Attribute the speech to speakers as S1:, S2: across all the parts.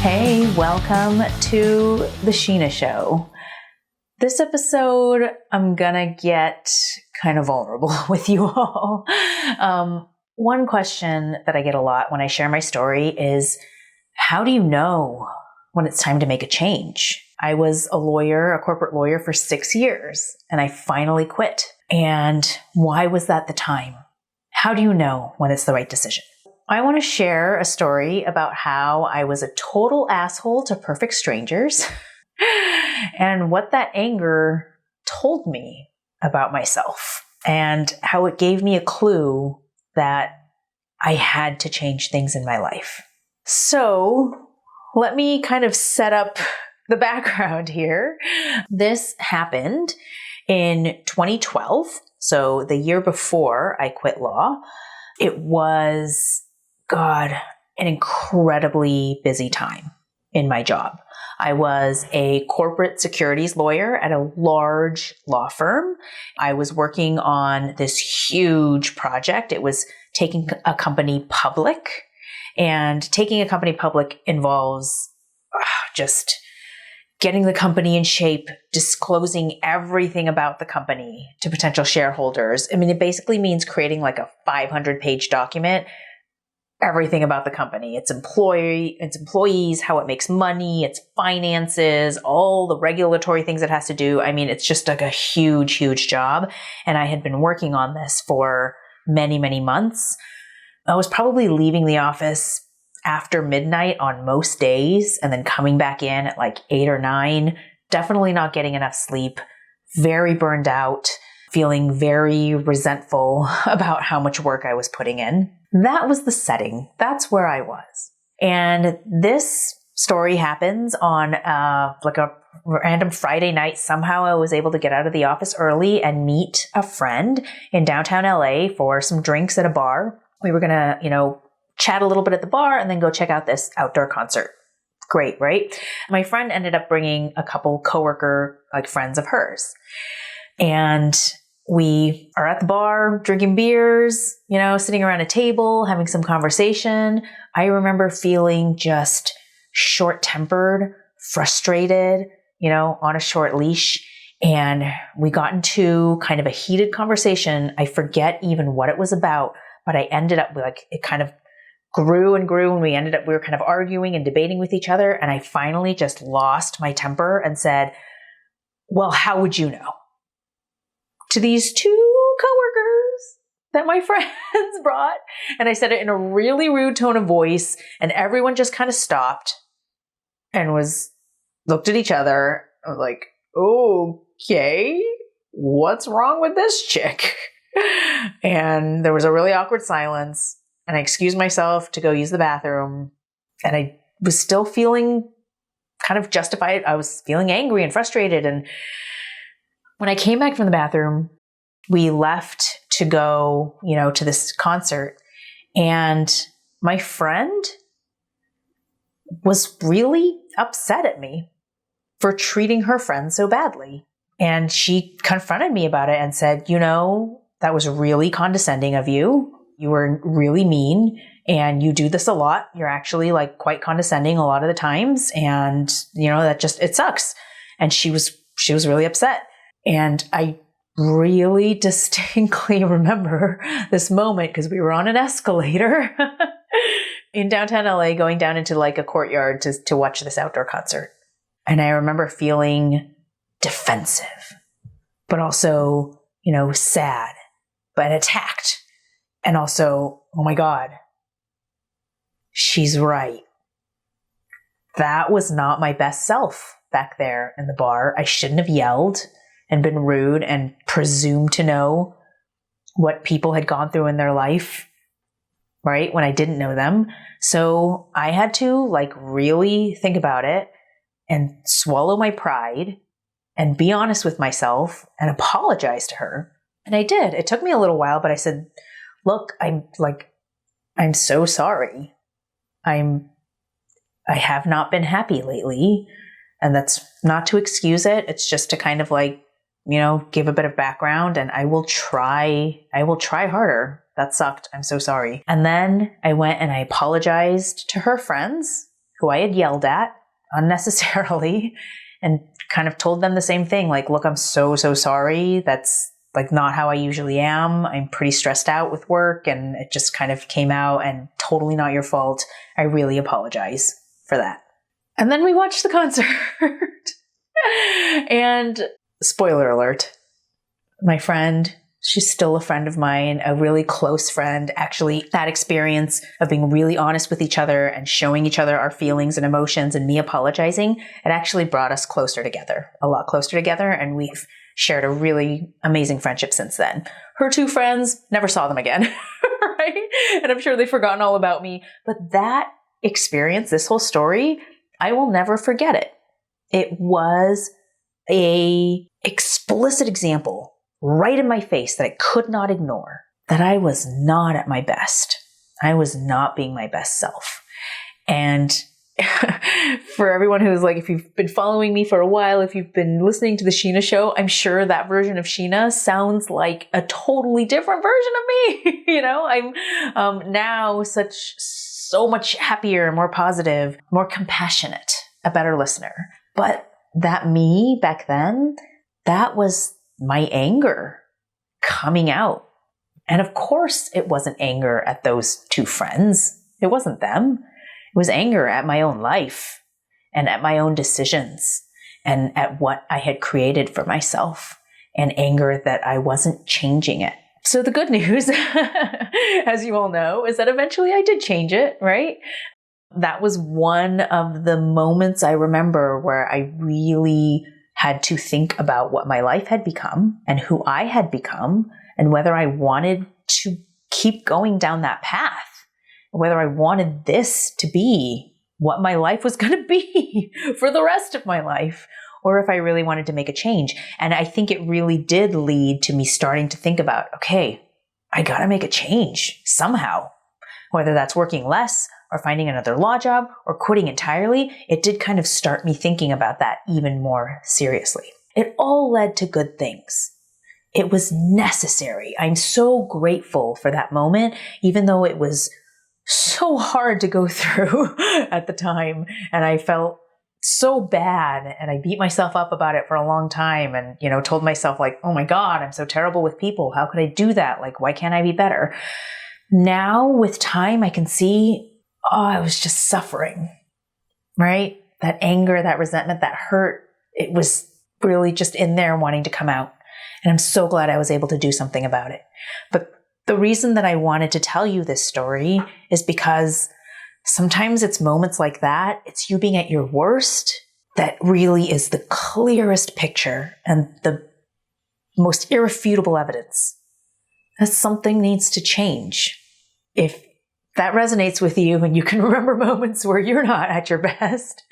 S1: Hey, welcome to the Shinah Show. This episode, I'm gonna get kind of vulnerable with you all. One question that I get a lot when I share my story is, how do you know when it's time to make a change? I was a corporate lawyer for 6 years, and I finally quit. And why was that the time? How do you know when it's the right decision? I want to share a story about how I was a total asshole to perfect strangers and what that anger told me about myself and how it gave me a clue that I had to change things in my life. So let me kind of set up the background here. This happened in 2012, so the year before I quit law. It was an incredibly busy time in my job. I was a corporate securities lawyer at a large law firm. I was working on this huge project. It was taking a company public, and taking a company public involves just getting the company in shape, disclosing everything about the company to potential shareholders. I mean, it basically means creating like a 500-page document, everything about the company, its employees, how it makes money, its finances, all the regulatory things it has to do. I mean, it's just like a huge, huge job. And I had been working on this for many, many months. I was probably leaving the office after midnight on most days and then coming back in at like 8 or 9, definitely not getting enough sleep, very burned out, feeling very resentful about how much work I was putting in. That was the setting. That's where I was. And this story happens on like a random Friday night. Somehow I was able to get out of the office early and meet a friend in downtown LA for some drinks at a bar. We were going to, chat a little bit at the bar and then go check out this outdoor concert. Great, right? My friend ended up bringing a couple coworker, friends of hers. And we are at the bar drinking beers, sitting around a table, having some conversation. I remember feeling just short-tempered, frustrated, on a short leash. And we got into kind of a heated conversation. I forget even what it was about, but I ended up it kind of grew and grew, and we were kind of arguing and debating with each other. And I finally just lost my temper and said, well, how would you know? To these two coworkers that my friends brought. And I said it in a really rude tone of voice, and everyone just kind of stopped and looked at each other. I was like, okay, what's wrong with this chick? And there was a really awkward silence, and I excused myself to go use the bathroom, and I was still feeling kind of justified. I was feeling angry and frustrated. And when I came back from the bathroom, we left to go, to this concert. And my friend was really upset at me for treating her friend so badly. And she confronted me about it and said, that was really condescending of you. You were really mean, and you do this a lot. You're actually quite condescending a lot of the times. And, it sucks. And she was really upset. And I really distinctly remember this moment because we were on an escalator in downtown LA going down into a courtyard to watch this outdoor concert. And I remember feeling defensive, but also, sad, but attacked. And also, oh my God, she's right. That was not my best self back there in the bar. I shouldn't have yelled and been rude and presumed to know what people had gone through in their life, right? When I didn't know them. So I had to really think about it and swallow my pride and be honest with myself and apologize to her. And I did. It took me a little while, but I said, look, I'm so sorry. I have not been happy lately. And that's not to excuse it. It's just to kind of give a bit of background, and I will try harder. That sucked. I'm so sorry. And then I went and I apologized to her friends who I had yelled at unnecessarily and kind of told them the same thing. Like, look, I'm so sorry. That's like not how I usually am. I'm pretty stressed out with work and it just kind of came out and totally not your fault. I really apologize for that. And then we watched the concert. And spoiler alert, my friend, she's still a friend of mine, a really close friend. Actually, that experience of being really honest with each other and showing each other our feelings and emotions and me apologizing, it actually brought us closer together, a lot closer together. And we've shared a really amazing friendship since then. Her two friends, never saw them again, right? And I'm sure they've forgotten all about me. But that experience, this whole story, I will never forget it. It was a explicit example right in my face that I could not ignore, that I was not at my best. I was not being my best self. And for everyone who's like, if you've been following me for a while, if you've been listening to the Shinah show, I'm sure that version of Shinah sounds like a totally different version of me. You know, I'm now so much happier, more positive, more compassionate, a better listener. But that me back then, that was my anger coming out. And of course, it wasn't anger at those two friends. It wasn't them. It was anger at my own life and at my own decisions and at what I had created for myself, and anger that I wasn't changing it. So the good news, as you all know, is that eventually I did change it, right? That was one of the moments I remember where I really had to think about what my life had become and who I had become and whether I wanted to keep going down that path, whether I wanted this to be what my life was going to be for the rest of my life, or if I really wanted to make a change. And I think it really did lead to me starting to think about, okay, I got to make a change somehow, whether that's working less or finding another law job or quitting entirely. It did kind of start me thinking about that even more seriously. It all led to good things. It was necessary. I'm so grateful for that moment, even though it was so hard to go through at the time. And I felt so bad and I beat myself up about it for a long time and, told myself like, oh my God, I'm so terrible with people. How could I do that? Like, why can't I be better? Now with time, I can see, I was just suffering, right? That anger, that resentment, that hurt, it was really just in there wanting to come out. And I'm so glad I was able to do something about it. But the reason that I wanted to tell you this story is because sometimes it's moments like that, it's you being at your worst, that really is the clearest picture and the most irrefutable evidence that something needs to change. If that resonates with you and you can remember moments where you're not at your best,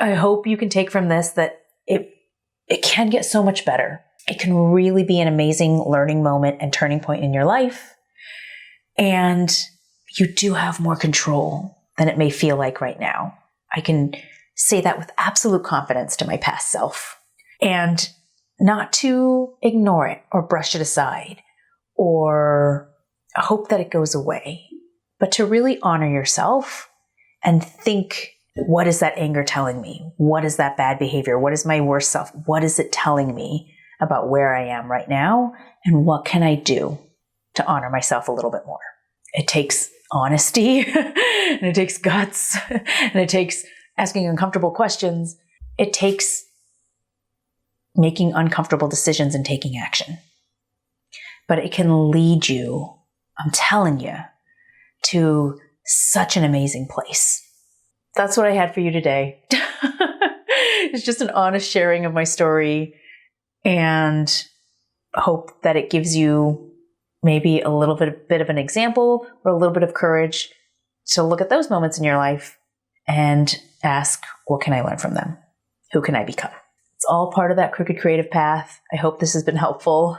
S1: I hope you can take from this that it can get so much better. It can really be an amazing learning moment and turning point in your life. And you do have more control than it may feel like right now. I can say that with absolute confidence to my past self. And not to ignore it or brush it aside or hope that it goes away, but to really honor yourself and think, what is that anger telling me? What is that bad behavior? What is my worst self? What is it telling me about where I am right now? And what can I do to honor myself a little bit more? It takes honesty and it takes guts and it takes asking uncomfortable questions. It takes making uncomfortable decisions and taking action. But it can lead you, I'm telling you, to such an amazing place. That's what I had for you today. It's just an honest sharing of my story, and hope that it gives you maybe a little bit of an example or a little bit of courage to look at those moments in your life and ask, what can I learn from them? Who can I become? It's all part of that crooked creative path. I hope this has been helpful.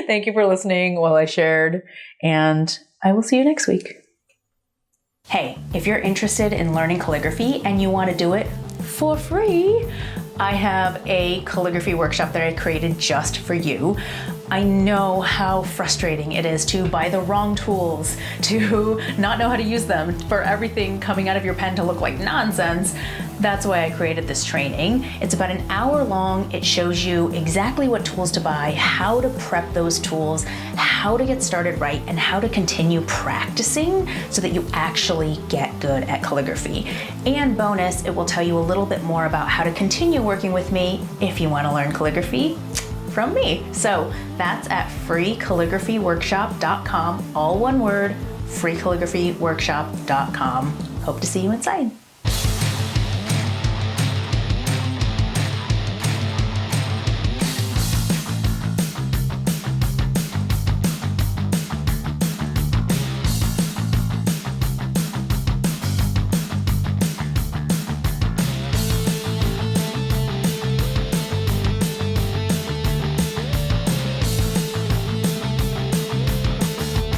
S1: Thank you for listening while I shared, and I will see you next week. Hey, if you're interested in learning calligraphy and you want to do it for free, I have a calligraphy workshop that I created just for you. I know how frustrating it is to buy the wrong tools, to not know how to use them, for everything coming out of your pen to look like nonsense. That's why I created this training. It's about an hour long. It shows you exactly what tools to buy, how to prep those tools, how to get started right, and how to continue practicing so that you actually get good at calligraphy. And bonus, it will tell you a little bit more about how to continue working with me if you want to learn calligraphy from me. So that's at freecalligraphyworkshop.com, all one word, freecalligraphyworkshop.com. Hope to see you inside.